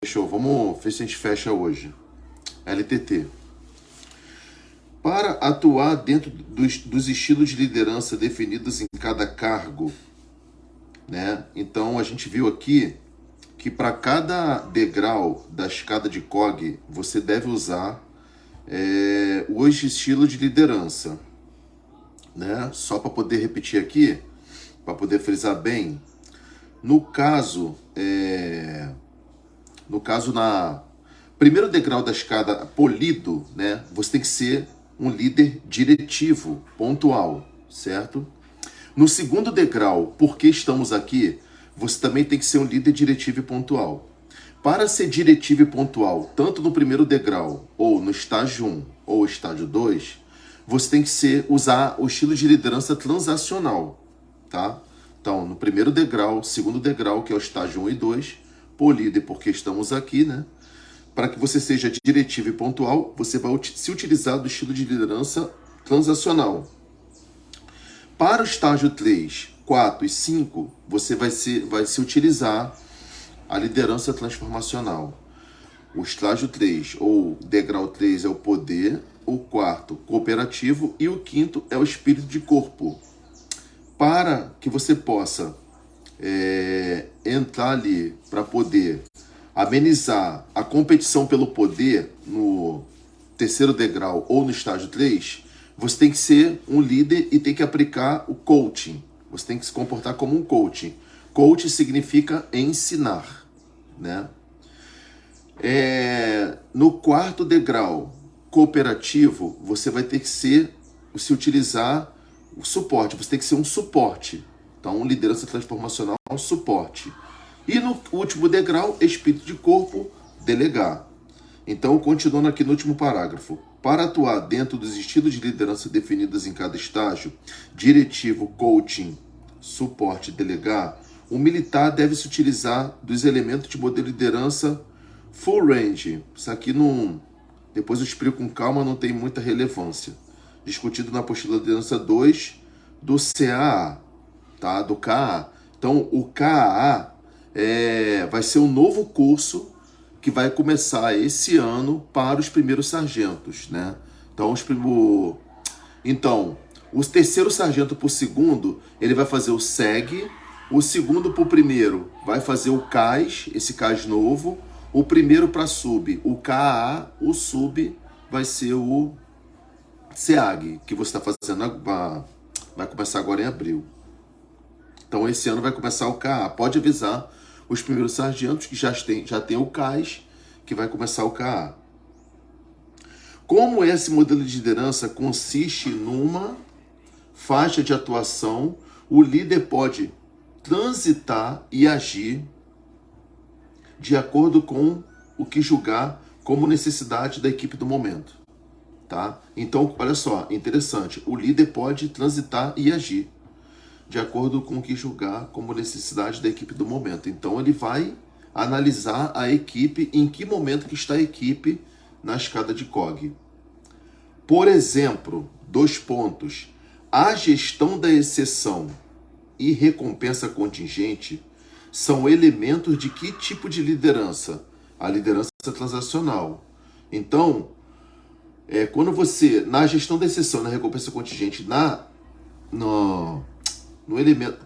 Fechou. Vamos ver se a gente fecha hoje. LTT. Para atuar dentro dos estilos de liderança definidos em cada cargo, né? Então a gente viu aqui que para cada degrau da escada de Cog, você deve usar os estilos de liderança, né? Só para poder repetir aqui, para poder frisar bem. No caso, na primeiro degrau da escada polido, né? Você tem que ser um líder diretivo, pontual, certo? No segundo degrau, porque estamos aqui, você também tem que ser um líder diretivo e pontual. Para ser diretivo e pontual, tanto no primeiro degrau, ou no estágio 1, ou estágio 2, você tem que usar o estilo de liderança transacional, tá? Então, no primeiro degrau, segundo degrau, que é o estágio 1 e 2, por líder, porque estamos aqui, né? Para que você seja diretivo e pontual, você vai se utilizar do estilo de liderança transacional. Para o estágio 3, 4 e 5, você vai se utilizar a liderança transformacional. O estágio 3, ou degrau 3, é o poder, o quarto, cooperativo, e o quinto é o espírito de corpo. Para que você possa entrar ali para poder amenizar a competição pelo poder no terceiro degrau ou no estágio 3, você tem que ser um líder e tem que aplicar o coaching. Você tem que se comportar como um coaching. Coaching significa ensinar, né? No quarto degrau cooperativo, você vai ter que se utilizar o suporte. Você tem que ser um suporte. Então, liderança transformacional, suporte. E no último degrau, espírito de corpo, delegar. Então, continuando aqui no último parágrafo. Para atuar dentro dos estilos de liderança definidos em cada estágio, diretivo, coaching, suporte, delegar, o militar deve se utilizar dos elementos de modelo de liderança full range. Isso aqui não... Depois eu explico com calma, não tem muita relevância. Discutido na apostila de liderança 2 do CAA, tá? Do KAA. Então, o KAA vai ser um novo curso que vai começar esse ano para os primeiros sargentos, né? Então, o terceiro sargento para o segundo, ele vai fazer o SEG, o segundo para o primeiro vai fazer o CAS, esse CAS novo, o primeiro para sub, o KAA, o sub vai ser o SEAG, que você está fazendo, vai começar agora em abril. Então, esse ano vai começar o KAA. Pode avisar os primeiros sargentos que já tem o CAS, que vai começar o KAA. Como esse modelo de liderança consiste numa faixa de atuação, o líder pode transitar e agir de acordo com o que julgar como necessidade da equipe do momento. Tá? Então, olha só, interessante. O líder pode transitar e agir de acordo com o que julgar como necessidade da equipe do momento. Então, ele vai analisar a equipe, em que momento que está a equipe na escada de Cog. Por exemplo, 2 pontos. A gestão da exceção e recompensa contingente são elementos de que tipo de liderança? A liderança transacional. Então, quando você, na gestão da exceção, na recompensa contingente,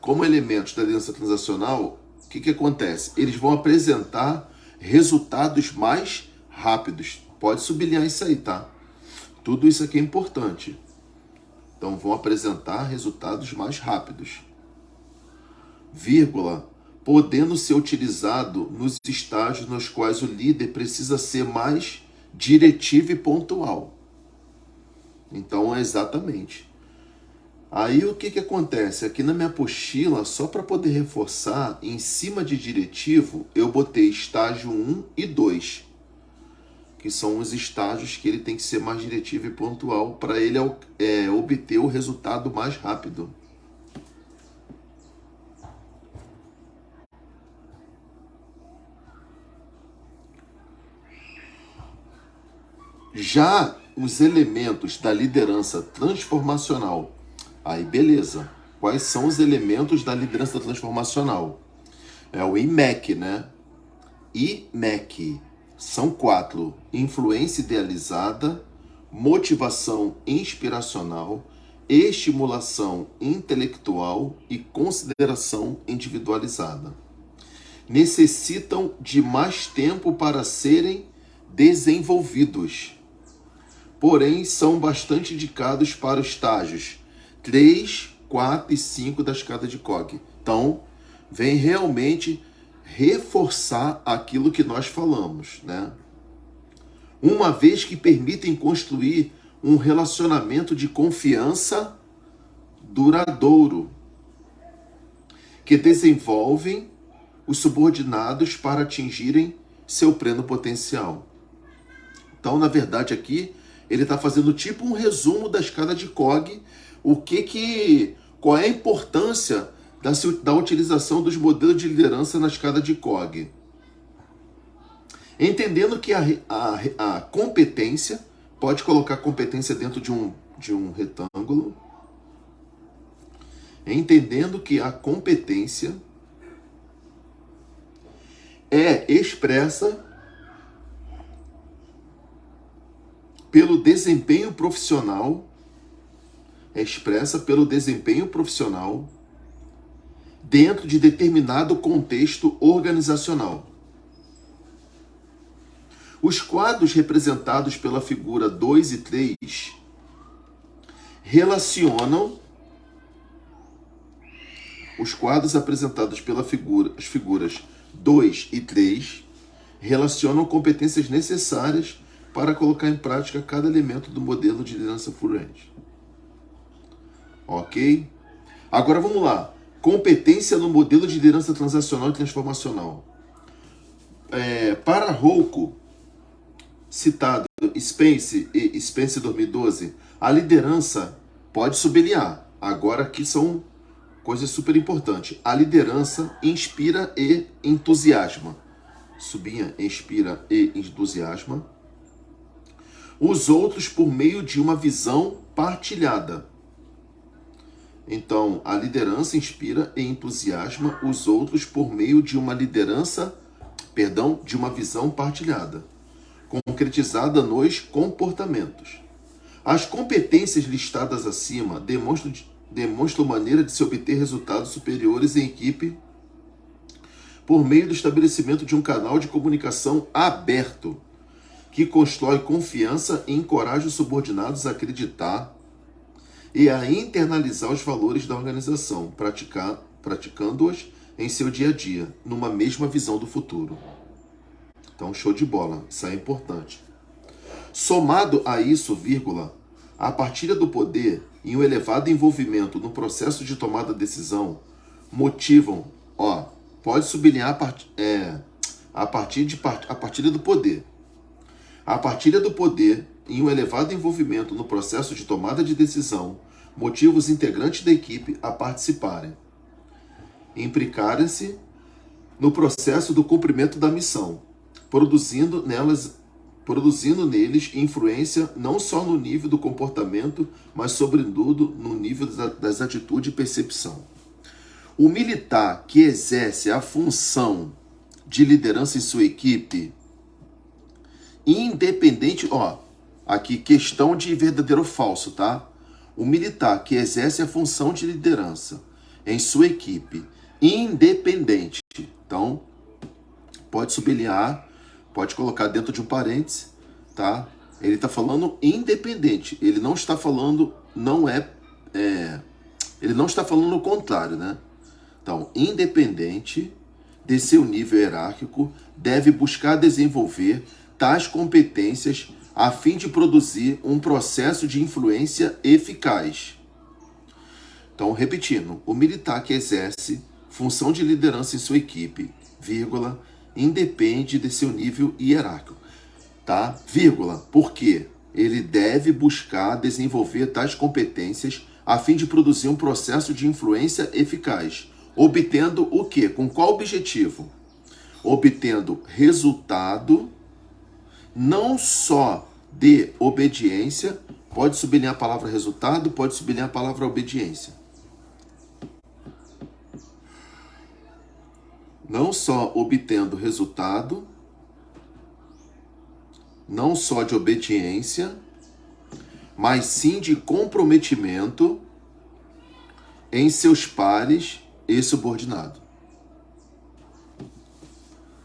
como elementos da liderança transacional, o que acontece? Eles vão apresentar resultados mais rápidos. Pode sublinhar isso aí, tá? Tudo isso aqui é importante. Então, vão apresentar resultados mais rápidos. Vírgula, podendo ser utilizado nos estágios nos quais o líder precisa ser mais diretivo e pontual. Então, exatamente. Aí o que acontece? Aqui na minha apostila, só para poder reforçar, em cima de diretivo, eu botei estágio 1 e 2, que são os estágios que ele tem que ser mais diretivo e pontual para ele obter o resultado mais rápido. Já os elementos da liderança transformacional, aí beleza. Quais são os elementos da liderança transformacional? É o IMEC, né? IMEC. São 4. Influência idealizada, motivação inspiracional, estimulação intelectual e consideração individualizada. Necessitam de mais tempo para serem desenvolvidos, porém são bastante indicados para os estágios 3, 4 e 5 da escada de Cog. Então, vem realmente reforçar aquilo que nós falamos, né? Uma vez que permitem construir um relacionamento de confiança duradouro, que desenvolvem os subordinados para atingirem seu pleno potencial. Então, na verdade, aqui ele está fazendo tipo um resumo da escada de Cog, qual é a importância da utilização dos modelos de liderança na escada de Cog. Entendendo que a competência, pode colocar competência dentro de um retângulo, entendendo que a competência é expressa pelo desempenho profissional, dentro de determinado contexto organizacional. Os quadros representados pela figura 2 e 3 relacionam os quadros apresentados as figuras 2 e 3 relacionam competências necessárias para colocar em prática cada elemento do modelo de liderança fluente. Ok? Agora vamos lá. Competência no modelo de liderança transacional e transformacional. Para Rouco, citado Spence 2012, a liderança pode sublinhar. Agora aqui são coisas super importantes. A liderança inspira e entusiasma. Sublinha, inspira e entusiasma os outros por meio de uma visão partilhada. Então, a liderança inspira e entusiasma os outros por meio de uma visão partilhada, concretizada nos comportamentos. As competências listadas acima demonstram maneira de se obter resultados superiores em equipe por meio do estabelecimento de um canal de comunicação aberto, que constrói confiança e encoraja os subordinados a acreditar e a internalizar os valores da organização, praticando-os em seu dia a dia, numa mesma visão do futuro. Então, show de bola, isso é importante. Somado a isso, a partilha do poder e um elevado envolvimento no processo de tomada de decisão motivam, pode sublinhar a partilha do poder. A partilha do poder e um elevado envolvimento no processo de tomada de decisão motiva os integrantes da equipe a participarem, implicarem-se no processo do cumprimento da missão, produzindo neles influência não só no nível do comportamento, mas sobretudo no nível das atitudes e percepção. O militar que exerce a função de liderança em sua equipe, independente, aqui questão de verdadeiro ou falso, tá? O militar que exerce a função de liderança em sua equipe, independente, então, pode sublinhar, pode colocar dentro de um parêntese, tá? Ele está falando independente, ele não está falando, ele não está falando o contrário, né? Então, independente de seu nível hierárquico, deve buscar desenvolver tais competências a fim de produzir um processo de influência eficaz. Então, repetindo, o militar que exerce função de liderança em sua equipe, independe de seu nível hierárquico, tá? Porque ele deve buscar desenvolver tais competências a fim de produzir um processo de influência eficaz, obtendo o quê? Com qual objetivo? Obtendo resultado não só de obediência, pode sublinhar a palavra resultado, pode sublinhar a palavra obediência. não só obtendo resultado, não só de obediência, mas sim de comprometimento em seus pares e subordinado.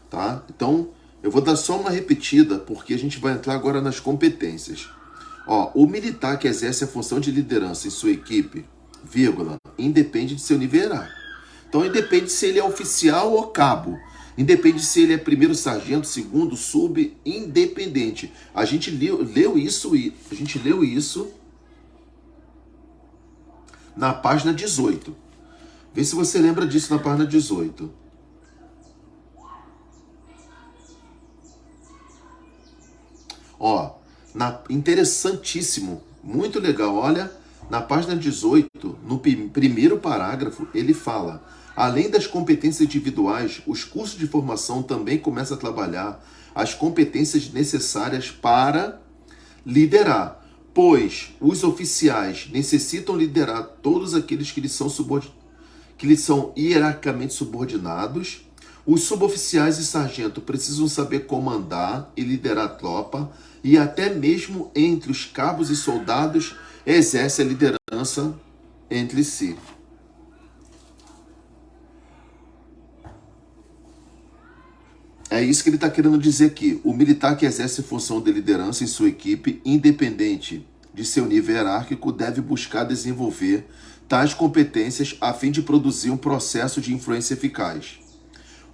Tá? Então, eu vou dar só uma repetida, porque a gente vai entrar agora nas competências. Ó, o militar que exerce a função de liderança em sua equipe, vírgula, independe de seu nível hierárquico. Então, independe se ele é oficial ou cabo. Independe se ele é primeiro sargento, segundo, sub, independente. A gente leu isso na página 18. Vê se você lembra disso na página 18. Ó, interessantíssimo, muito legal. Olha, na página 18, no primeiro parágrafo, ele fala: além das competências individuais, os cursos de formação também começam a trabalhar as competências necessárias para liderar, pois os oficiais necessitam liderar todos aqueles que lhes são hierarquicamente subordinados. Os suboficiais e sargento precisam saber comandar e liderar a tropa, e até mesmo entre os cabos e soldados exerce a liderança entre si. É isso que ele está querendo dizer aqui. O militar que exerce função de liderança em sua equipe, independente de seu nível hierárquico, deve buscar desenvolver tais competências a fim de produzir um processo de influência eficaz,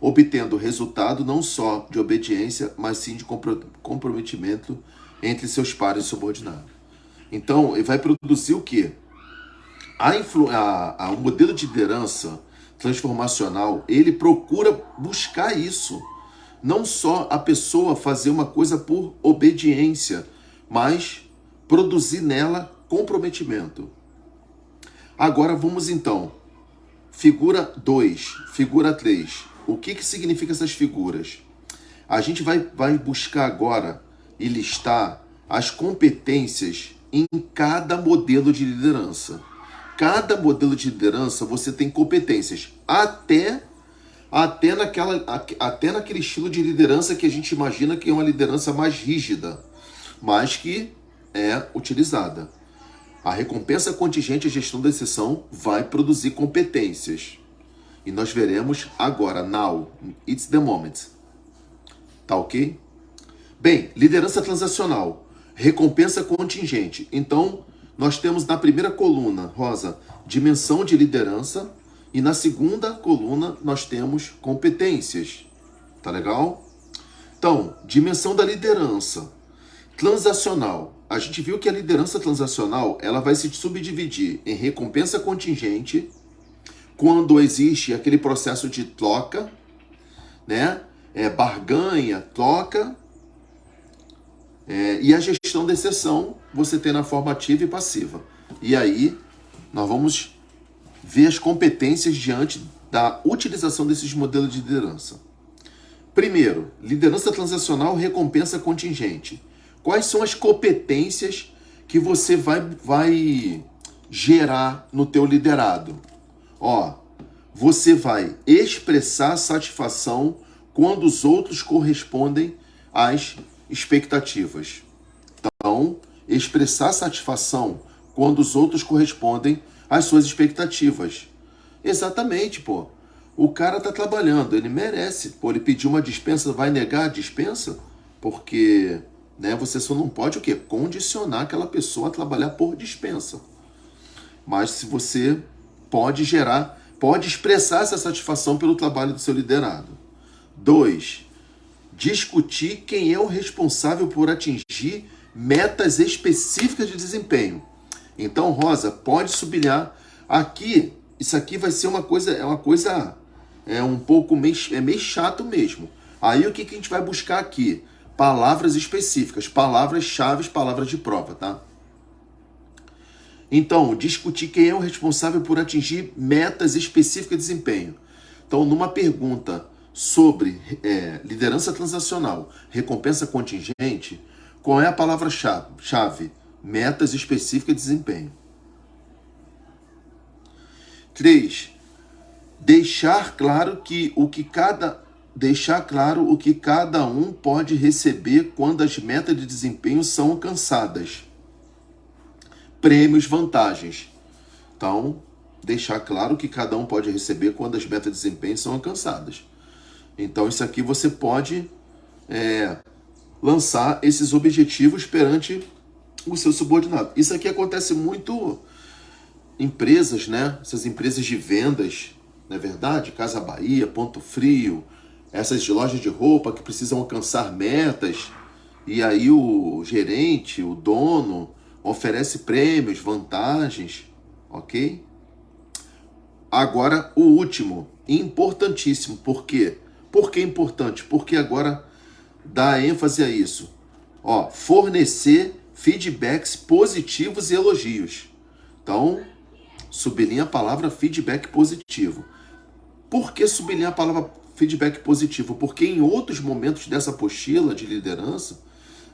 obtendo resultado não só de obediência, mas sim de comprometimento entre seus pares subordinados. Então, ele vai produzir o quê? O modelo de liderança transformacional, ele procura buscar isso. Não só a pessoa fazer uma coisa por obediência, mas produzir nela comprometimento. Agora vamos então. Figura 2, figura 3. O que significa essas figuras? A gente vai buscar agora e listar as competências em cada modelo de liderança. Cada modelo de liderança você tem competências, até naquele estilo de liderança que a gente imagina que é uma liderança mais rígida, mas que é utilizada. A recompensa contingente e a gestão da exceção vai produzir competências. E nós veremos agora, now, it's the moment. Tá ok? Bem, liderança transacional, recompensa contingente. Então, nós temos na primeira coluna, Rosa, dimensão de liderança, e na segunda coluna nós temos competências. Tá legal? Então, dimensão da liderança transacional. A gente viu que a liderança transacional, ela vai se subdividir em recompensa contingente, quando existe aquele processo de troca, né? Barganha, troca, e a gestão da exceção você tem na forma ativa e passiva. E aí nós vamos ver as competências diante da utilização desses modelos de liderança. Primeiro, liderança transacional, recompensa contingente. Quais são as competências que você vai gerar no teu liderado? Ó, você vai expressar satisfação quando os outros correspondem às expectativas. Então, expressar satisfação quando os outros correspondem às suas expectativas. Exatamente, pô. O cara tá trabalhando, ele merece. Pô, ele pediu uma dispensa, vai negar a dispensa? Porque, né, você só não pode o quê? Condicionar aquela pessoa a trabalhar por dispensa. Mas se você pode expressar essa satisfação pelo trabalho do seu liderado. 2. Discutir quem é o responsável por atingir metas específicas de desempenho. Então, Rosa, pode sublinhar aqui. Isso aqui vai ser meio chato mesmo. Aí o que a gente vai buscar aqui? Palavras específicas, palavras-chave, palavras de prova, tá? Então, discutir quem é o responsável por atingir metas específicas de desempenho. Então, numa pergunta sobre liderança transacional, recompensa contingente, qual é a palavra-chave? Metas específicas de desempenho. 3. Deixar claro o que cada um pode receber quando as metas de desempenho são alcançadas. Prêmios, vantagens. Então, deixar claro que cada um pode receber quando as metas de desempenho são alcançadas. Então, isso aqui você pode lançar esses objetivos perante o seu subordinado. Isso aqui acontece muito em empresas, né? Essas empresas de vendas, não é verdade? Casa Bahia, Ponto Frio, essas lojas de roupa que precisam alcançar metas, e aí o gerente, o dono, oferece prêmios, vantagens, ok? Agora, o último, importantíssimo. Por quê? Por que importante? Porque agora dá ênfase a isso. Ó, fornecer feedbacks positivos e elogios. Então, sublinha a palavra feedback positivo. Por que sublinhar a palavra feedback positivo? Porque em outros momentos dessa apostila de liderança,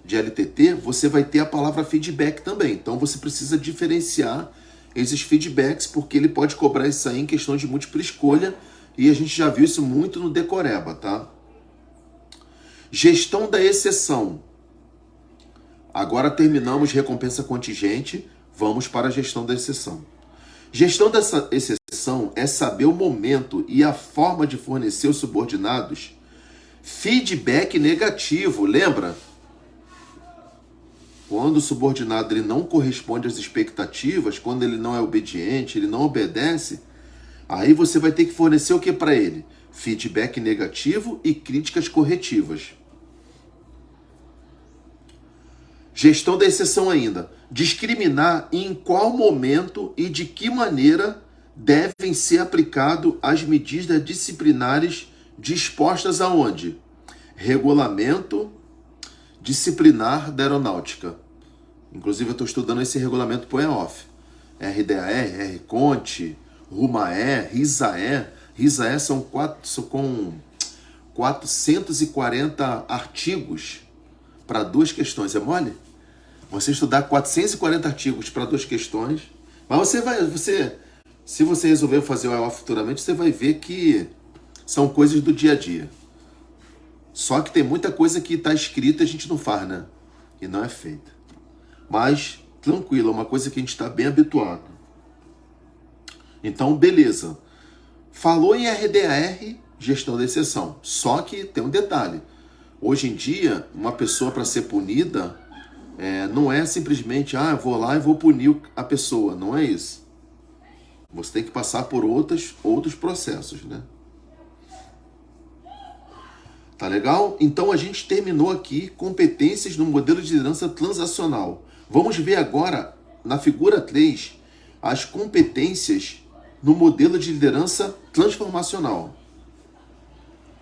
de LTT, você vai ter a palavra feedback também. Então, você precisa diferenciar esses feedbacks, porque ele pode cobrar isso aí em questão de múltipla escolha, e a gente já viu isso muito no Decoreba, tá? Gestão da exceção. Agora terminamos recompensa contingente, vamos para a gestão da exceção. Gestão dessa exceção é saber o momento e a forma de fornecer aos subordinados feedback negativo, lembra? Quando o subordinado ele não corresponde às expectativas, quando ele não é obediente, ele não obedece, aí você vai ter que fornecer o que para ele? Feedback negativo e críticas corretivas. Gestão da exceção ainda. Discriminar em qual momento e de que maneira devem ser aplicadas as medidas disciplinares dispostas aonde? Regulamento disciplinar da aeronáutica. Inclusive eu estou estudando esse regulamento para o EOF. RDAR, RCONT, RUMAE, RISAE. RISAE são com 440 artigos para 2 questões. É mole? Você estudar 440 artigos para 2 questões. Mas se você resolver fazer o EOF futuramente, você vai ver que são coisas do dia a dia. Só que tem muita coisa que está escrita e a gente não faz, né? E não é feita. Mas, tranquilo, é uma coisa que a gente está bem habituado. Então, beleza. Falou em RDAR, gestão da exceção. Só que tem um detalhe. Hoje em dia, uma pessoa para ser punida, não é simplesmente, vou lá e vou punir a pessoa. Não é isso. Você tem que passar por outros processos, né? Tá legal? Então a gente terminou aqui competências no modelo de liderança transacional. Vamos ver agora, na figura 3, as competências no modelo de liderança transformacional.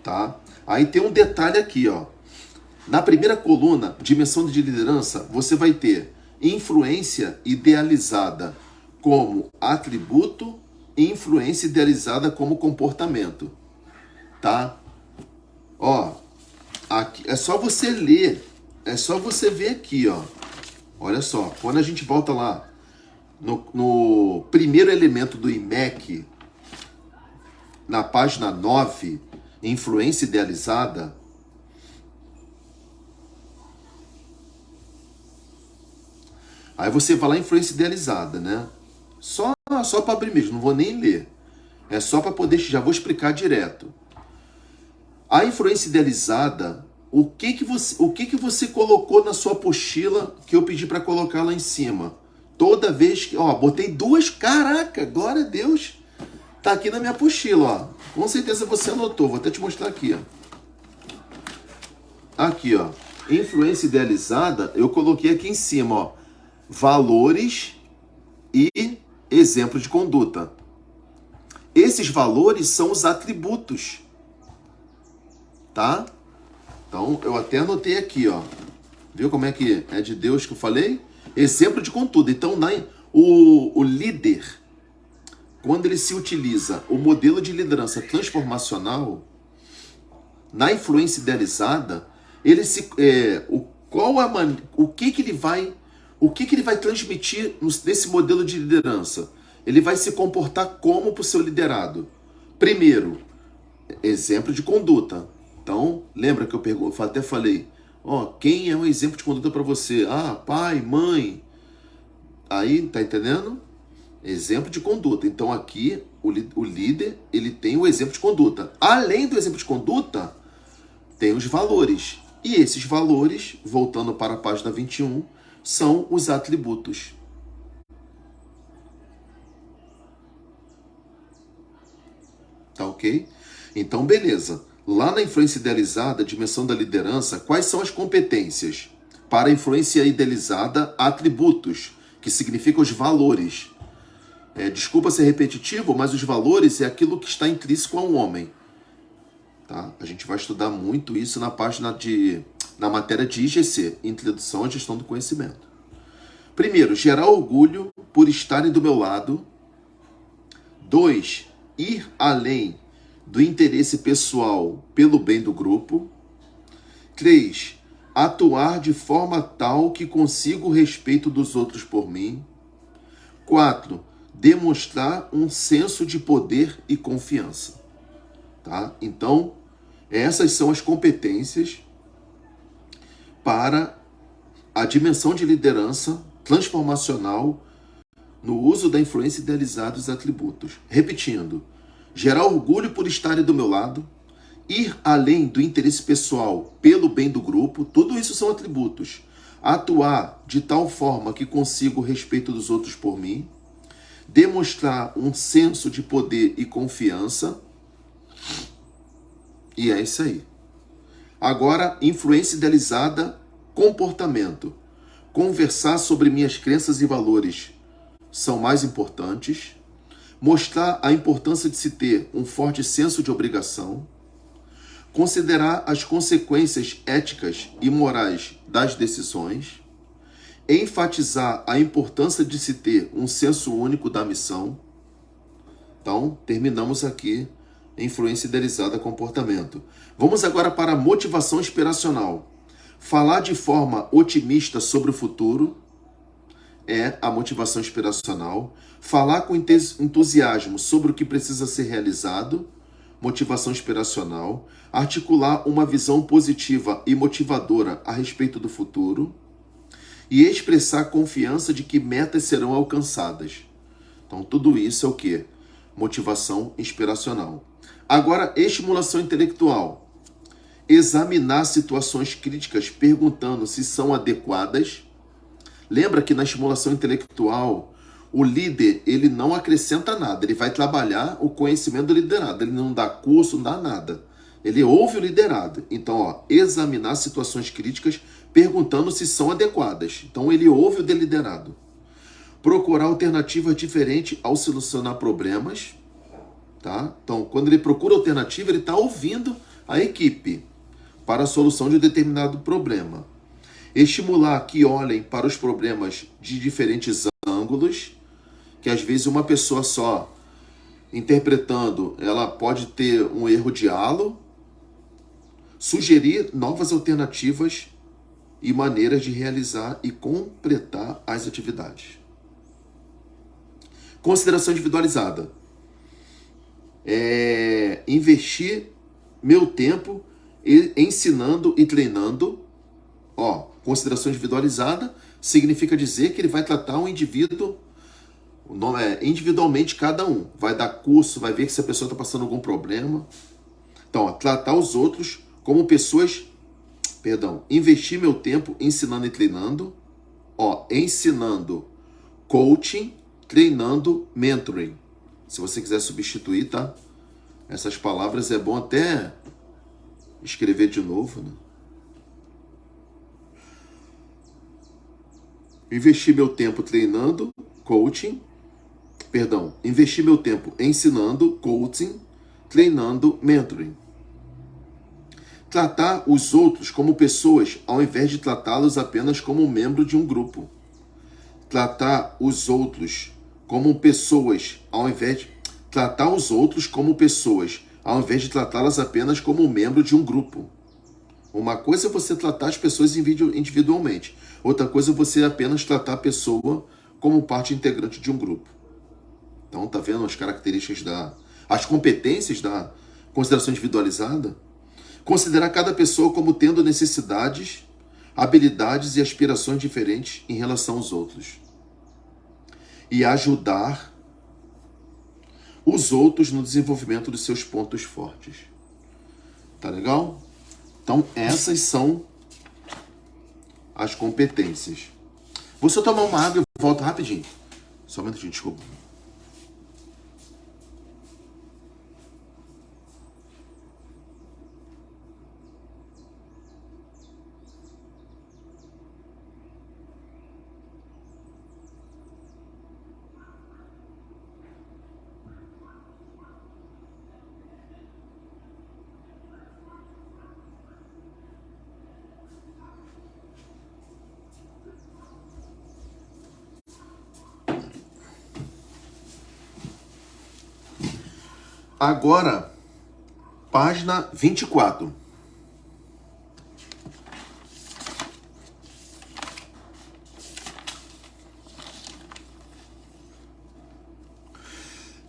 Tá? Aí tem um detalhe aqui, ó. Na primeira coluna, dimensão de liderança, você vai ter influência idealizada como atributo e influência idealizada como comportamento. Tá? Ó, aqui, é só você ler, é só você ver aqui, ó. Olha só, quando a gente volta lá no primeiro elemento do IMEC, na página 9, influência idealizada, aí você vai lá influência idealizada, né? Só para abrir mesmo, não vou nem ler. É só para poder, já vou explicar direto. A influência idealizada, o que você colocou na sua apostila que eu pedi para colocar lá em cima? Toda vez que, ó, botei 2, caraca, glória a Deus. Tá aqui na minha apostila, ó. Com certeza você anotou, vou até te mostrar aqui, ó. Aqui, ó. Influência idealizada, eu coloquei aqui em cima, ó. Valores e exemplo de conduta. Esses valores são os atributos. Tá? Então, eu até anotei aqui, ó. Viu como é que é de Deus que eu falei? Exemplo de conduta. Então, o líder, quando ele se utiliza o modelo de liderança transformacional, na influência idealizada, ele o que ele vai transmitir nesse modelo de liderança? Ele vai se comportar como para o seu liderado? Primeiro, exemplo de conduta. Então, lembra que eu até falei, quem é um exemplo de conduta para você? Pai, mãe. Aí, tá entendendo? Exemplo de conduta. Então aqui, o líder, ele tem o exemplo de conduta. Além do exemplo de conduta, tem os valores. E esses valores, voltando para a página 21, são os atributos. Tá ok? Então, beleza. Lá na influência idealizada, dimensão da liderança, quais são as competências? Para a influência idealizada, atributos, que significam os valores. Desculpa ser repetitivo, mas os valores é aquilo que está intrínseco ao homem. Tá? A gente vai estudar muito isso na matéria de IGC, Introdução à Gestão do Conhecimento. Primeiro, gerar orgulho por estarem do meu lado. 2, ir além do interesse pessoal pelo bem do grupo. 3, atuar de forma tal que consiga o respeito dos outros por mim. 4, demonstrar um senso de poder e confiança. Tá? Então, essas são as competências para a dimensão de liderança transformacional no uso da influência idealizada dos atributos. Repetindo, gerar orgulho por estarem do meu lado, ir além do interesse pessoal pelo bem do grupo, tudo isso são atributos. Atuar de tal forma que consiga o respeito dos outros por mim, demonstrar um senso de poder e confiança, e é isso aí. Agora, influência idealizada, comportamento. Conversar sobre minhas crenças e valores são mais importantes. Mostrar a importância de se ter um forte senso de obrigação. Considerar as consequências éticas e morais das decisões. Enfatizar a importância de se ter um senso único da missão. Então, terminamos aqui influência idealizada, comportamento. Vamos agora para a motivação inspiracional. Falar de forma otimista sobre o futuro é a motivação inspiracional. Falar com entusiasmo sobre o que precisa ser realizado, motivação inspiracional. Articular uma visão positiva e motivadora a respeito do futuro. E expressar confiança de que metas serão alcançadas. Então, tudo isso é o quê? Motivação inspiracional. Agora, estimulação intelectual. Examinar situações críticas perguntando se são adequadas. Lembra que na estimulação intelectual, o líder, ele não acrescenta nada. Ele vai trabalhar o conhecimento do liderado. Ele não dá curso, não dá nada. Ele ouve o liderado. Então, examinar situações críticas perguntando se são adequadas. Então, ele ouve o liderado. Procurar alternativas diferentes ao solucionar problemas. Tá? Então, quando ele procura alternativa, ele está ouvindo a equipe para a solução de um determinado problema. Estimular que olhem para os problemas de diferentes ângulos, que às vezes uma pessoa só interpretando, ela pode ter um erro de halo. Sugerir novas alternativas e maneiras de realizar e completar as atividades. Consideração individualizada. Investir meu tempo ensinando e treinando. Consideração individualizada significa dizer que ele vai tratar um indivíduo individualmente, cada um. Vai dar curso, vai ver se a pessoa está passando algum problema. Então, tratar os outros como pessoas... investir meu tempo ensinando e treinando. Ensinando coaching, treinando mentoring. Se você quiser substituir, tá? Essas palavras é bom até escrever de novo, né? Investir meu tempo treinando, coaching. Investir meu tempo ensinando, coaching, treinando, mentoring. Tratar os outros como pessoas, ao invés de tratá-los apenas como membro de um grupo. Tratar os outros como pessoas, ao invés de tratá-las apenas como membro de um grupo. Uma coisa é você tratar as pessoas individualmente. Outra coisa é você apenas tratar a pessoa como parte integrante de um grupo. Então, tá vendo as características da as competências da consideração individualizada, considerar cada pessoa como tendo necessidades, habilidades e aspirações diferentes em relação aos outros. E ajudar os outros no desenvolvimento dos seus pontos fortes. Tá legal? Então, essas são as competências. Vou só tomar uma água e volto rapidinho. Só um minutinho, desculpa. Agora, página 24.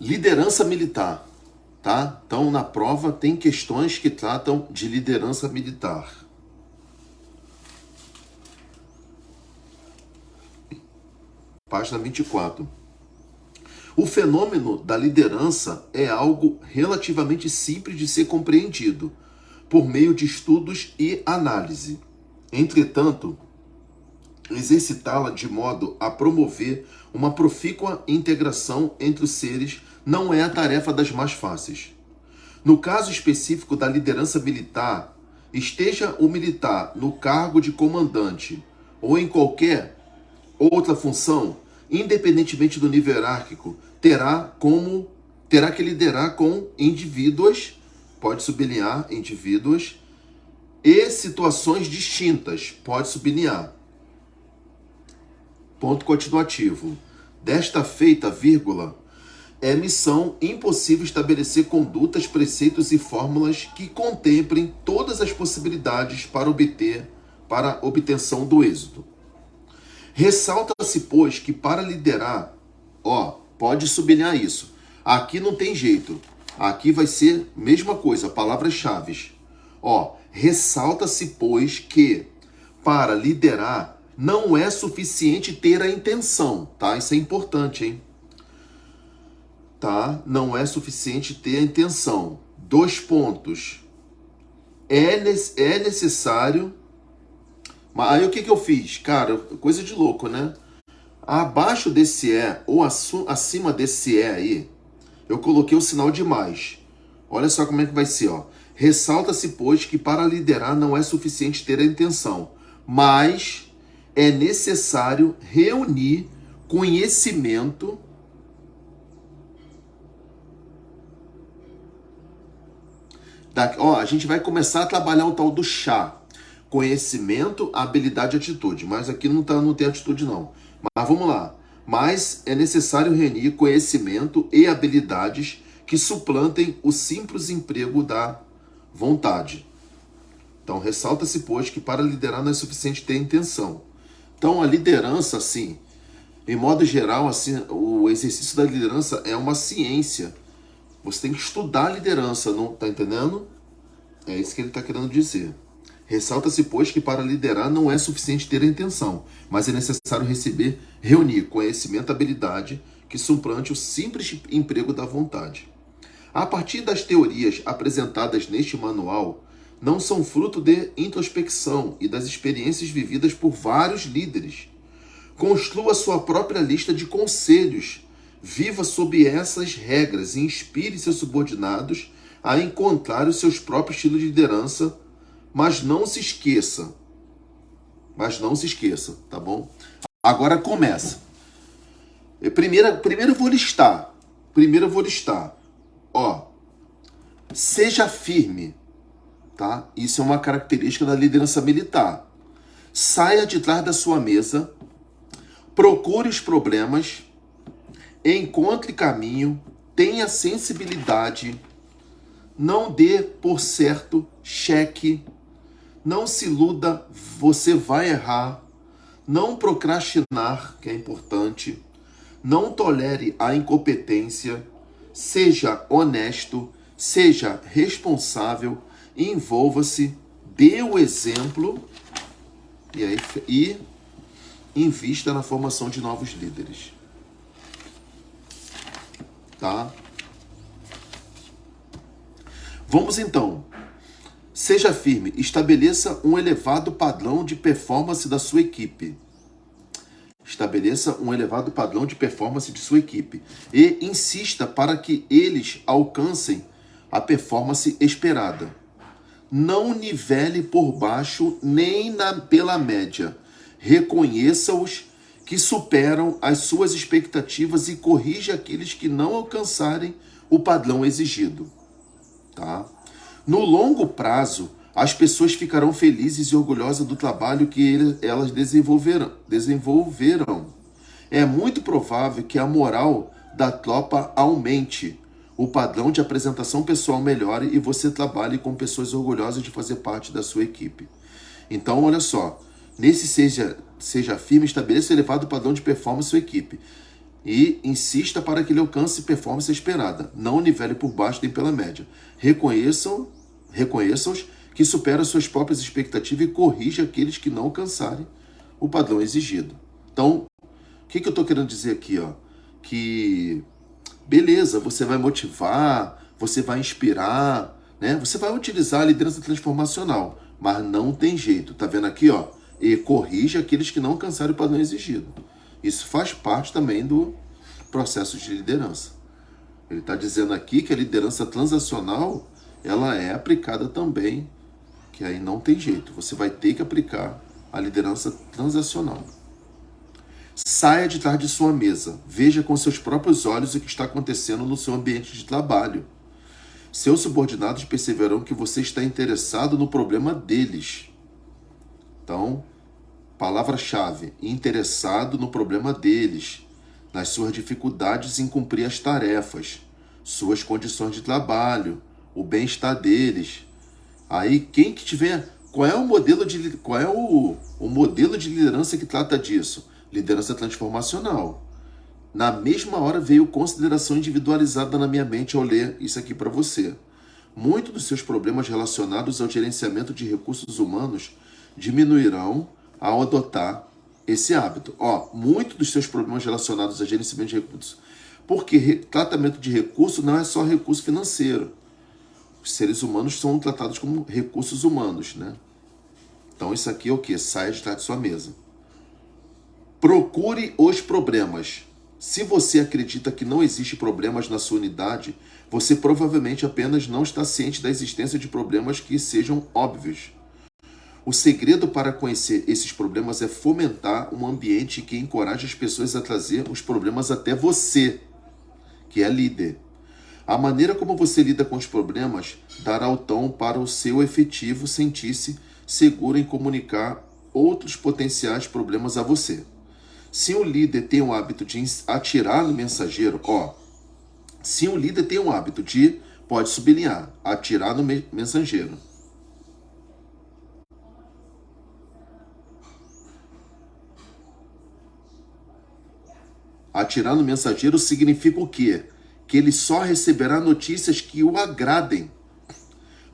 Liderança militar, tá? Então, na prova tem questões que tratam de liderança militar. Página 24. O fenômeno da liderança é algo relativamente simples de ser compreendido por meio de estudos e análise. Entretanto, exercitá-la de modo a promover uma profícua integração entre os seres não é a tarefa das mais fáceis. No caso específico da liderança militar, esteja o militar no cargo de comandante ou em qualquer outra função, independentemente do nível hierárquico, terá que liderar com indivíduos, pode sublinhar indivíduos, e situações distintas, pode sublinhar. Ponto continuativo. Desta feita, vírgula, é missão impossível estabelecer condutas, preceitos e fórmulas que contemplem todas as possibilidades para a obtenção do êxito. Ressalta-se, pois, que para liderar, pode sublinhar isso. Aqui não tem jeito. Aqui vai ser mesma coisa, palavras-chave. Ressalta-se, pois, que para liderar não é suficiente ter a intenção, tá? Isso é importante, hein? Tá? Não é suficiente ter a intenção. 2 pontos. É necessário... Mas aí o que eu fiz? Cara, coisa de louco, né? Abaixo desse ou acima desse aí, eu coloquei o sinal de mais. Olha só como é que vai ser, Ressalta-se, pois, que para liderar não é suficiente ter a intenção, mas é necessário reunir conhecimento a gente vai começar a trabalhar o tal do chá. Conhecimento, habilidade e atitude. Mas aqui não tem atitude não. Mas vamos lá. Mas é necessário reunir conhecimento e habilidades que suplantem o simples emprego da vontade. Então, ressalta-se, pois, que para liderar não é suficiente ter intenção. Então, a liderança, assim, em modo geral, assim, o exercício da liderança é uma ciência. Você tem que estudar a liderança, não tá entendendo? É isso que ele está querendo dizer. Ressalta-se, pois, que para liderar não é suficiente ter a intenção, mas é necessário reunir conhecimento e habilidade que suplante o simples emprego da vontade. A partir das teorias apresentadas neste manual, não são fruto de introspecção e das experiências vividas por vários líderes. Construa sua própria lista de conselhos, viva sob essas regras e inspire seus subordinados a encontrar o seu próprio estilo de liderança. Mas não se esqueça, tá bom? Agora começa. Primeiro eu vou listar. Seja firme, tá? Isso é uma característica da liderança militar. Saia de trás da sua mesa, procure os problemas, encontre caminho, tenha sensibilidade, não dê por certo cheque. Não se iluda, você vai errar. Não procrastinar, que é importante. Não tolere a incompetência. seja honesto, seja responsável, envolva-se, dê o exemplo e invista na formação de novos líderes. Tá? Vamos então. Seja firme, estabeleça um elevado padrão de performance da sua equipe. Estabeleça um elevado padrão de performance de sua equipe e insista para que eles alcancem a performance esperada. Não nivele por baixo nem pela média. Reconheça-os que superam as suas expectativas e corrija aqueles que não alcançarem o padrão exigido. Tá? No longo prazo, as pessoas ficarão felizes e orgulhosas do trabalho que elas desenvolverão. É muito provável que a moral da tropa aumente, o padrão de apresentação pessoal melhore e você trabalhe com pessoas orgulhosas de fazer parte da sua equipe. Então, olha só, nesse seja firme, estabeleça elevado padrão de performance da sua equipe e insista para que ele alcance performance esperada. Não nivele por baixo nem pela média. Reconheçam-os que superam suas próprias expectativas e corrija aqueles que não alcançarem o padrão exigido. Então, o que eu estou querendo dizer aqui? Ó? Que, beleza, você vai motivar, você vai inspirar, né? Você vai utilizar a liderança transformacional, mas não tem jeito. Tá vendo aqui? Ó? E corrija aqueles que não alcançarem o padrão exigido. Isso faz parte também do processo de liderança. Ele está dizendo aqui que a liderança transacional ela é aplicada também, que aí não tem jeito. Você vai ter que aplicar a liderança transacional. Saia de trás de sua mesa. Veja com seus próprios olhos o que está acontecendo no seu ambiente de trabalho. Seus subordinados perceberão que você está interessado no problema deles. Então, palavra-chave, interessado no problema deles, nas suas dificuldades em cumprir as tarefas, suas condições de trabalho, o bem-estar deles. Aí, quem que tiver... Qual é o modelo de liderança que trata disso? Liderança transformacional. Na mesma hora veio consideração individualizada na minha mente ao ler isso aqui para você. Muitos dos seus problemas relacionados ao gerenciamento de recursos humanos diminuirão ao adotar esse hábito. Muitos dos seus problemas relacionados ao gerenciamento de recursos. Porque tratamento de recurso não é só recurso financeiro. Os seres humanos são tratados como recursos humanos, né? Então isso aqui é o quê? Saia de trás de sua mesa. Procure os problemas. Se você acredita que não existe problemas na sua unidade, você provavelmente apenas não está ciente da existência de problemas que sejam óbvios. O segredo para conhecer esses problemas é fomentar um ambiente que encoraje as pessoas a trazer os problemas até você, que é líder. A maneira como você lida com os problemas dará o tom para o seu efetivo sentir-se seguro em comunicar outros potenciais problemas a você. Se um líder tem o hábito de atirar no mensageiro, pode sublinhar, atirar no mensageiro. Atirar no mensageiro significa o quê? Que ele só receberá notícias que o agradem.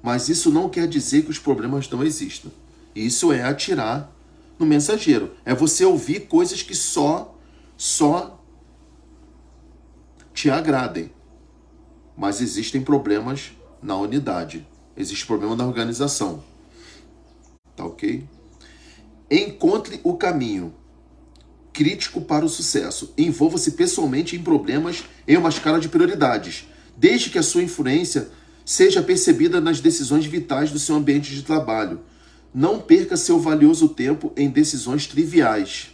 Mas isso não quer dizer que os problemas não existam. Isso é atirar no mensageiro. É você ouvir coisas que só te agradem. Mas existem problemas na unidade. Existe problema na organização. Tá ok? Encontre o caminho crítico para o sucesso. Envolva-se pessoalmente em problemas em uma escala de prioridades, desde que a sua influência seja percebida nas decisões vitais do seu ambiente de trabalho. Não perca seu valioso tempo em decisões triviais.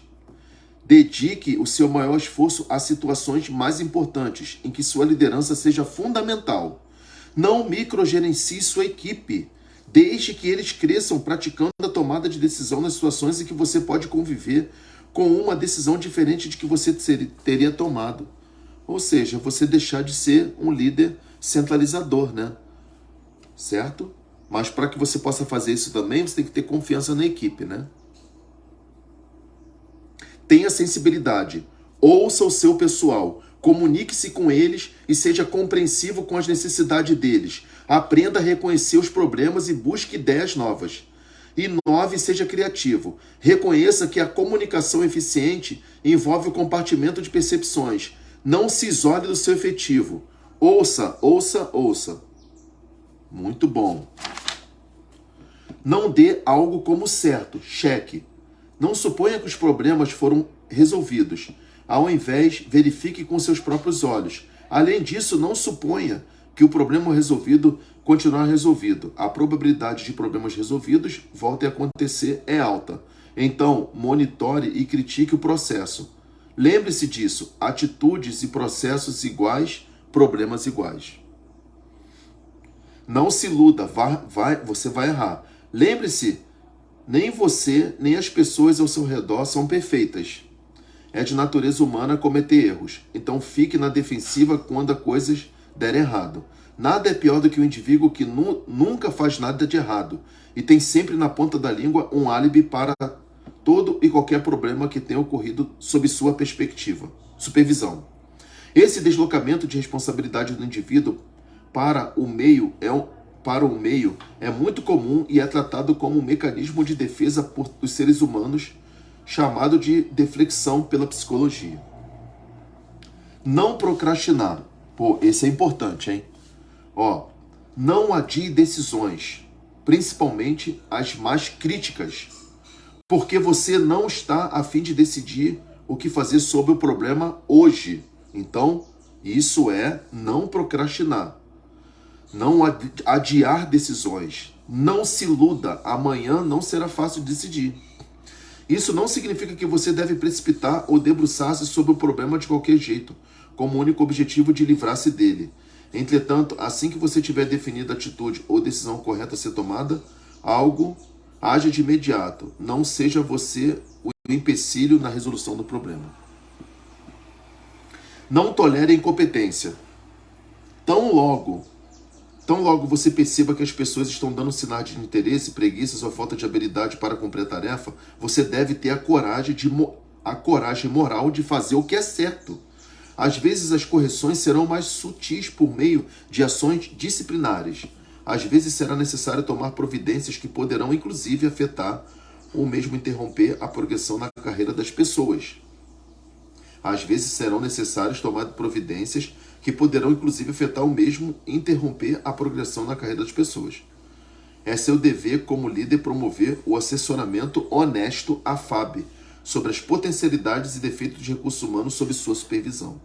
Dedique o seu maior esforço a situações mais importantes, em que sua liderança seja fundamental. Não microgerencie sua equipe. Deixe que eles cresçam praticando a tomada de decisão nas situações em que você pode conviver com uma decisão diferente de que você teria tomado. Ou seja, você deixar de ser um líder centralizador, né? Certo? Mas para que você possa fazer isso também, você tem que ter confiança na equipe, né? Tenha sensibilidade. Ouça o seu pessoal. Comunique-se com eles e seja compreensivo com as necessidades deles. Aprenda a reconhecer os problemas e busque ideias novas. E 9, seja criativo. Reconheça que a comunicação eficiente envolve o compartimento de percepções. Não se isole do seu efetivo. Ouça, ouça, ouça. Muito bom. Não dê algo como certo. Cheque. Não suponha que os problemas foram resolvidos. Ao invés, verifique com seus próprios olhos. Além disso, não suponha que o problema resolvido continuar resolvido. A probabilidade de problemas resolvidos voltem a acontecer é alta. Então, monitore e critique o processo. Lembre-se disso. Atitudes e processos iguais, problemas iguais. Não se iluda, você vai errar. Lembre-se, nem você, nem as pessoas ao seu redor são perfeitas. É de natureza humana cometer erros. Então fique na defensiva quando as coisas derem errado. Nada é pior do que o indivíduo que nunca faz nada de errado e tem sempre na ponta da língua um álibi para todo e qualquer problema que tenha ocorrido sob sua supervisão. Esse deslocamento de responsabilidade do indivíduo para o meio é muito comum e é tratado como um mecanismo de defesa por os seres humanos, chamado de deflexão pela psicologia. Não procrastinar. Pô, esse é importante, hein? Não adie decisões, principalmente as mais críticas, porque você não está a fim de decidir o que fazer sobre o problema hoje. Então, isso é não procrastinar. Não adiar decisões. Não se iluda, amanhã não será fácil decidir. Isso não significa que você deve precipitar ou debruçar-se sobre o problema de qualquer jeito, como único objetivo de livrar-se dele. Entretanto, assim que você tiver definido a atitude ou decisão correta a ser tomada, haja de imediato. Não seja você o empecilho na resolução do problema. Não tolere a incompetência. Tão logo você perceba que as pessoas estão dando sinais de interesse, preguiça ou falta de habilidade para cumprir a tarefa, você deve ter a coragem moral de fazer o que é certo. Às vezes as correções serão mais sutis por meio de ações disciplinares. Às vezes será necessário tomar providências que poderão inclusive afetar ou mesmo interromper a progressão na carreira das pessoas. Às vezes serão necessárias tomar providências que poderão inclusive afetar ou mesmo interromper a progressão na carreira das pessoas. É seu dever como líder promover o assessoramento honesto à FAB sobre as potencialidades e defeitos de recursos humanos sob sua supervisão.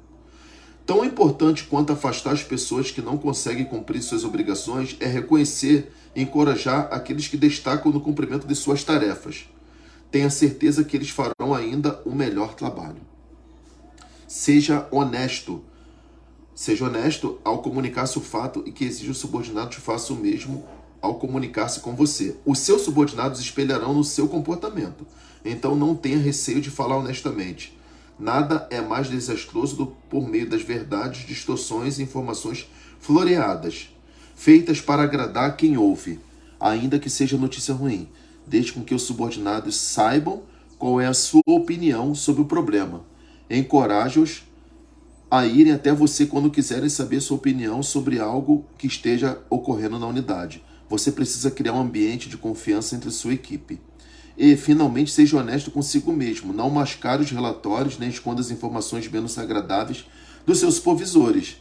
Tão importante quanto afastar as pessoas que não conseguem cumprir suas obrigações é reconhecer e encorajar aqueles que destacam no cumprimento de suas tarefas. Tenha certeza que eles farão ainda um melhor trabalho. Seja honesto. Seja honesto ao comunicar-se o fato e que exija os subordinados façam o mesmo ao comunicar-se com você. Os seus subordinados espelharão no seu comportamento. Então não tenha receio de falar honestamente. Nada é mais desastroso do por meio das verdades, distorções e informações floreadas, feitas para agradar quem ouve, ainda que seja notícia ruim, desde com que os subordinados saibam qual é a sua opinião sobre o problema. Encoraje-os a irem até você quando quiserem saber sua opinião sobre algo que esteja ocorrendo na unidade. Você precisa criar um ambiente de confiança entre sua equipe. E, finalmente, seja honesto consigo mesmo. Não mascare os relatórios, nem esconda as informações menos agradáveis dos seus supervisores.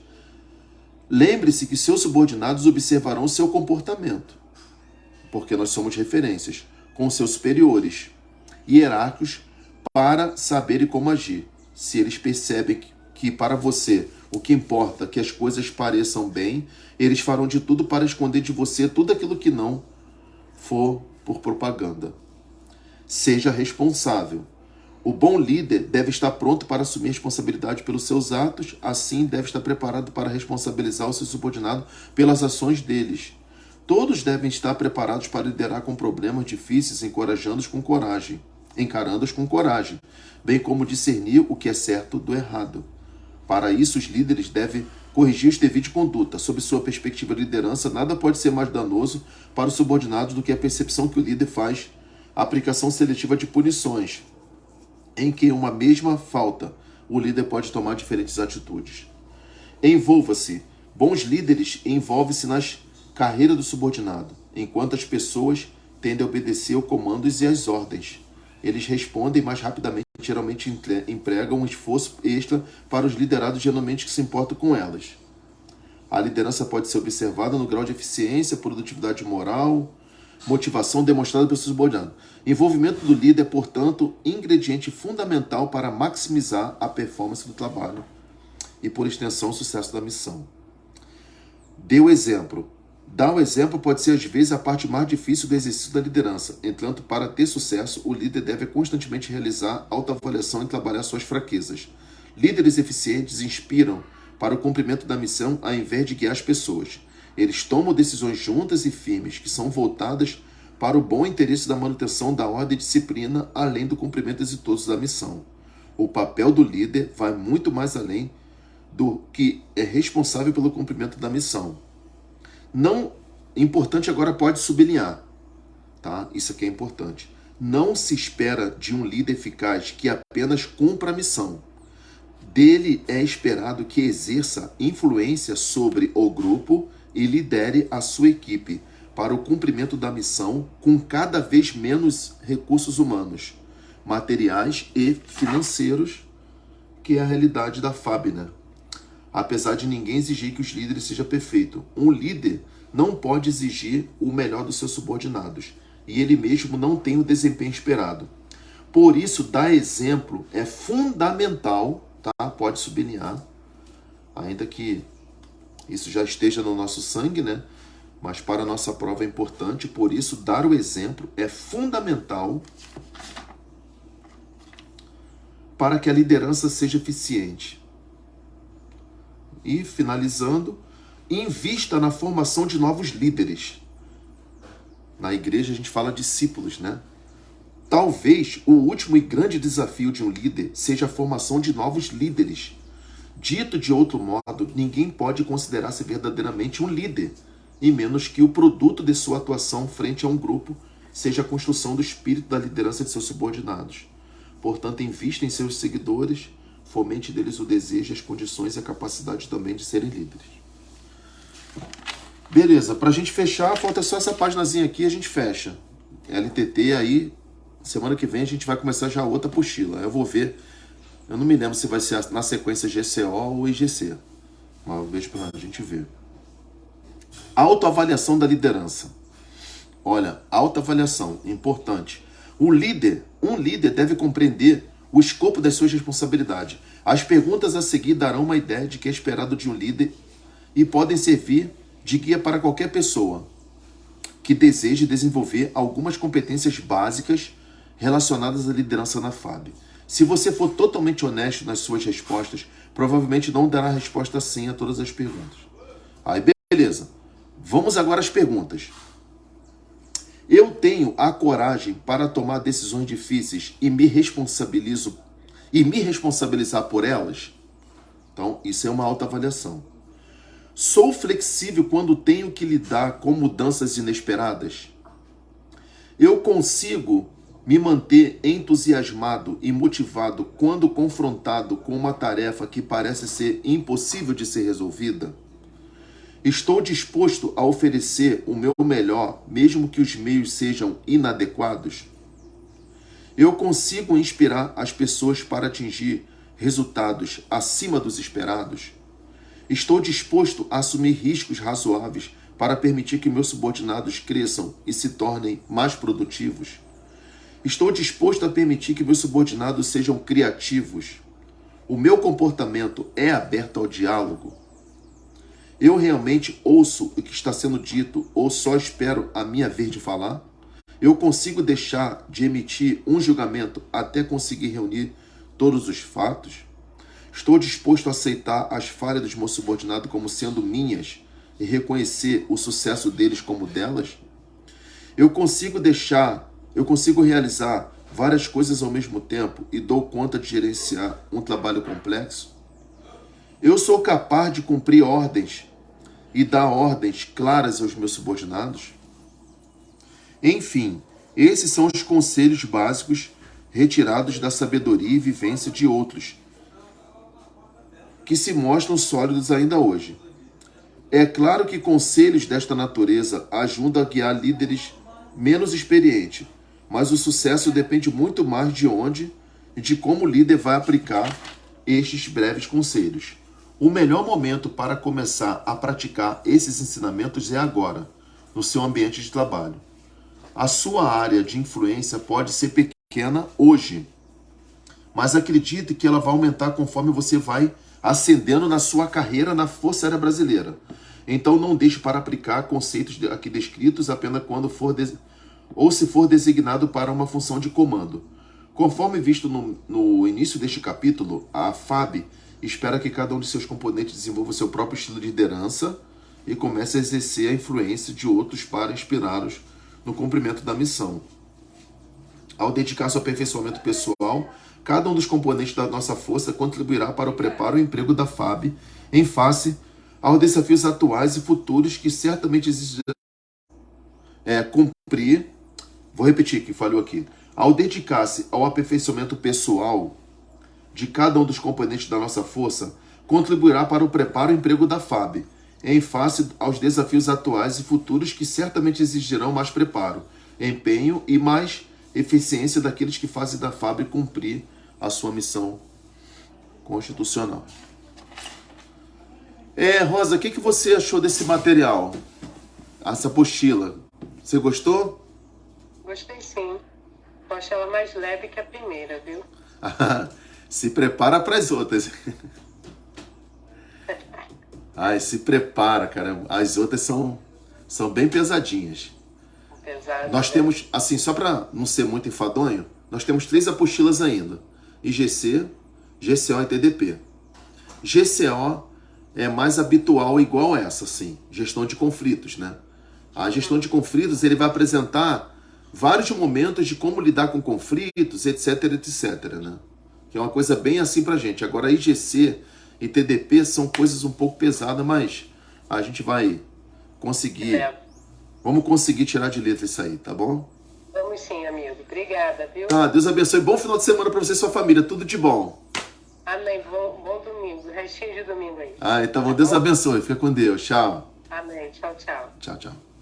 Lembre-se que seus subordinados observarão seu comportamento, porque nós somos referências, com seus superiores hierárquicos para saberem como agir. Se eles percebem que para você o que importa é que as coisas pareçam bem, eles farão de tudo para esconder de você tudo aquilo que não for por propaganda. Seja responsável. O bom líder deve estar pronto para assumir responsabilidade pelos seus atos, assim deve estar preparado para responsabilizar o seu subordinado pelas ações deles. Todos devem estar preparados para liderar com problemas difíceis, encorajando-os com coragem, encarando-os com coragem, bem como discernir o que é certo do errado. Para isso, os líderes devem corrigir os devidos de conduta. Sob sua perspectiva de liderança, nada pode ser mais danoso para os subordinados do que a percepção que o líder faz a aplicação seletiva de punições, em que uma mesma falta o líder pode tomar diferentes atitudes. Envolva-se. Bons líderes envolvem-se nas carreiras do subordinado, enquanto as pessoas tendem a obedecer aos comandos e às ordens. Eles respondem mais rapidamente, geralmente empregam um esforço extra para os liderados geralmente que se importam com elas. A liderança pode ser observada no grau de eficiência, produtividade moral, motivação demonstrada pelo subordinado. Envolvimento do líder é, portanto, ingrediente fundamental para maximizar a performance do trabalho e, por extensão, o sucesso da missão. Dê o exemplo. Dar o exemplo pode ser, às vezes, a parte mais difícil do exercício da liderança. Entretanto, para ter sucesso, o líder deve constantemente realizar autoavaliação e trabalhar suas fraquezas. Líderes eficientes inspiram para o cumprimento da missão ao invés de guiar as pessoas. Eles tomam decisões juntas e firmes, que são voltadas para o bom interesse da manutenção da ordem e disciplina, além do cumprimento exitoso da missão. O papel do líder vai muito mais além do que é responsável pelo cumprimento da missão. Não, importante agora pode sublinhar, tá? Isso aqui é importante. Não se espera de um líder eficaz que apenas cumpra a missão. Dele é esperado que exerça influência sobre o grupo e lidere a sua equipe para o cumprimento da missão com cada vez menos recursos humanos, materiais e financeiros, que é a realidade da FAB, né? Apesar de ninguém exigir que os líderes sejam perfeitos, um líder não pode exigir o melhor dos seus subordinados, e ele mesmo não tem o desempenho esperado. Por isso, dar exemplo é fundamental, tá? Pode sublinhar, ainda que isso já esteja no nosso sangue, né? Mas para a nossa prova é importante, por isso, dar o exemplo é fundamental para que a liderança seja eficiente. E, finalizando, invista na formação de novos líderes. Na igreja a gente fala discípulos, né? Talvez o último e grande desafio de um líder seja a formação de novos líderes. Dito de outro modo, ninguém pode considerar-se verdadeiramente um líder, e menos que o produto de sua atuação frente a um grupo seja a construção do espírito da liderança de seus subordinados. Portanto, invista em seus seguidores, fomente deles o desejo, as condições e a capacidade também de serem líderes. Beleza, para a gente fechar, falta só essa paginazinha aqui e a gente fecha. LTT aí, semana que vem a gente vai começar já outra apostila. Eu vou ver, eu não me lembro se vai ser na sequência GCO ou IGC. Mas eu vejo para a gente ver. Autoavaliação da liderança. Olha, autoavaliação, importante. Um líder deve compreender o escopo das suas responsabilidades. As perguntas a seguir darão uma ideia de que é esperado de um líder e podem servir de guia para qualquer pessoa que deseje desenvolver algumas competências básicas relacionadas à liderança na FAB. Se você for totalmente honesto nas suas respostas, provavelmente não dará resposta sim a todas as perguntas. Aí, beleza. Vamos agora às perguntas. Eu tenho a coragem para tomar decisões difíceis e me responsabilizar por elas? Então, isso é uma autoavaliação. Sou flexível quando tenho que lidar com mudanças inesperadas? Eu consigo me manter entusiasmado e motivado quando confrontado com uma tarefa que parece ser impossível de ser resolvida? Estou disposto a oferecer o meu melhor, mesmo que os meios sejam inadequados? Eu consigo inspirar as pessoas para atingir resultados acima dos esperados? Estou disposto a assumir riscos razoáveis para permitir que meus subordinados cresçam e se tornem mais produtivos? Estou disposto a permitir que meus subordinados sejam criativos? O meu comportamento é aberto ao diálogo? Eu realmente ouço o que está sendo dito ou só espero a minha vez de falar? Eu consigo deixar de emitir um julgamento até conseguir reunir todos os fatos? Estou disposto a aceitar as falhas dos meus subordinados como sendo minhas e reconhecer o sucesso deles como delas? Eu consigo realizar várias coisas ao mesmo tempo e dou conta de gerenciar um trabalho complexo? Eu sou capaz de cumprir ordens e dar ordens claras aos meus subordinados? Enfim, esses são os conselhos básicos retirados da sabedoria e vivência de outros que se mostram sólidos ainda hoje. É claro que conselhos desta natureza ajudam a guiar líderes menos experientes, mas o sucesso depende muito mais de onde e de como o líder vai aplicar estes breves conselhos. O melhor momento para começar a praticar esses ensinamentos é agora, no seu ambiente de trabalho. A sua área de influência pode ser pequena hoje, mas acredite que ela vai aumentar conforme você vai ascendendo na sua carreira na Força Aérea Brasileira. Então não deixe para aplicar conceitos aqui descritos apenas quando for ou se for designado para uma função de comando. Conforme visto no início deste capítulo, a FAB espera que cada um de seus componentes desenvolva o seu próprio estilo de liderança e comece a exercer a influência de outros para inspirá-los no cumprimento da missão. Ao dedicar-se ao aperfeiçoamento pessoal, cada um dos componentes da nossa força contribuirá para o preparo e emprego da FAB em face aos desafios atuais e futuros que certamente exigirão cumprir. Vou repetir que falhou aqui. Ao dedicar-se ao aperfeiçoamento pessoal de cada um dos componentes da nossa força, contribuirá para o preparo e emprego da FAB, em face aos desafios atuais e futuros que certamente exigirão mais preparo, empenho e mais eficiência daqueles que fazem da FAB cumprir a sua missão constitucional. Rosa, o que você achou desse material? Essa apostila? Você gostou? Gostei sim. Eu acho ela mais leve que a primeira, viu? Se prepara para as outras. Ai, se prepara, cara. As outras são bem pesadinhas. Pesado, Nós temos, assim, só para não ser muito enfadonho, nós temos 3 apostilas ainda. IGC, GCO e TDP. GCO é mais habitual, igual essa, assim. Gestão de conflitos, né? A gestão de conflitos, ele vai apresentar vários momentos de como lidar com conflitos, etc, etc, né? Que é uma coisa bem assim pra gente. Agora, IGC e TDP são coisas um pouco pesadas, mas a gente vai conseguir... Vamos conseguir tirar de letra isso aí, tá bom? Vamos sim, amigo. Obrigada, viu? Deus abençoe. Bom final de semana pra você e sua família. Tudo de bom. Amém. Bom domingo. Restinho de domingo aí. Então bom. Deus abençoe. Fica com Deus. Tchau. Amém. Tchau, tchau. Tchau, tchau.